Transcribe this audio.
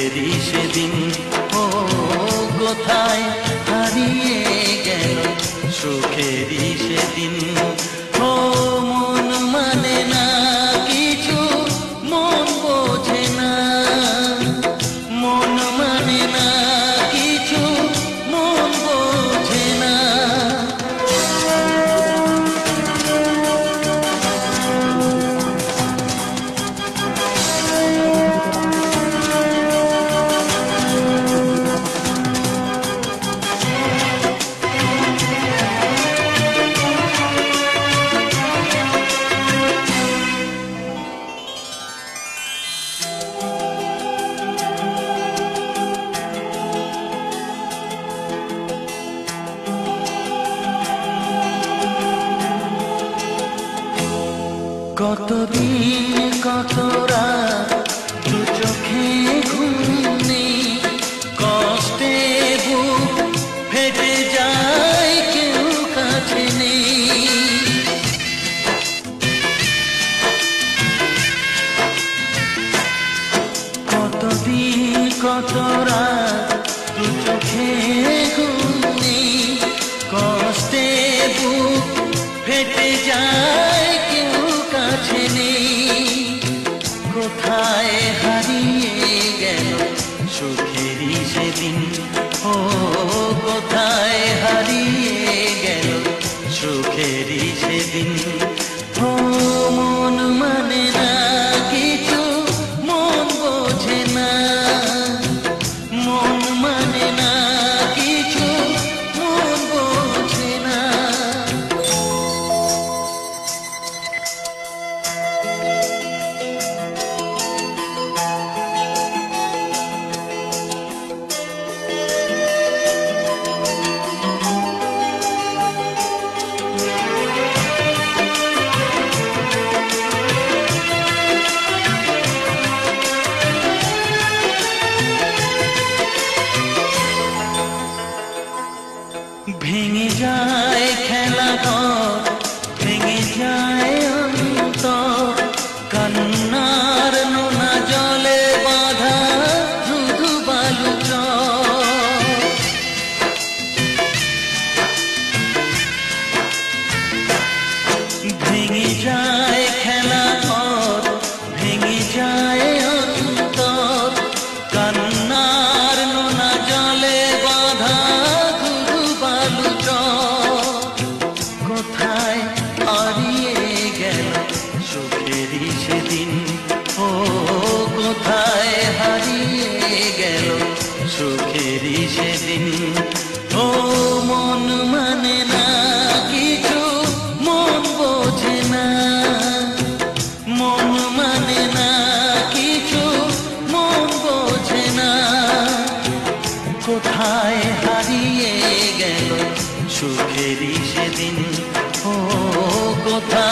সুখেরই সেদিন। ও কোথায় হারিয়ে গেল সুখেরই সেদিন। ও মন মানে না কিছু, মন বোঝে না, মন মানে না কিছু, মন বোঝে না। কতদিন কত রাত দু চোখে ঘুম নেই, কষ্টে বুক ফেটে যায় কেউ কাছে নেই। কতদিন কত রাত দু চোখে ঘুম নেই, কষ্টে বুক ফেটে যায় কেউ কাছে নেই। কোথায় হারিয়ে গেল সুখেরই সেদিন। ও কোথায় হারিয়ে গেল সুখেরই সেদিন। ও মন মানে না কিছু, মন বোঝে না, মন মানে না কিছু, মন বোঝে না। ভেঙে যায় খেলা ঘর, ভেঙে যায় অন্তর, কান্নার নোনা জলে বাঁধা ধুধু বালু চর। ভেঙে যায় খেলা ঘর, ভেঙে যায় অন্তর, কান্নার নোনা জলে বাঁধা কোথায় হারিয়ে গেল সুখেরই সেদিন। ও কোথায় হারিয়ে গেল সুখেরই সেদিন। ও মন মানে না কিছু, মন বোঝে না, মন মানে না কিছু, মন বোঝে না। কোথায় হারিয়ে গেল সুখেরই সেদিন। ও কোথায়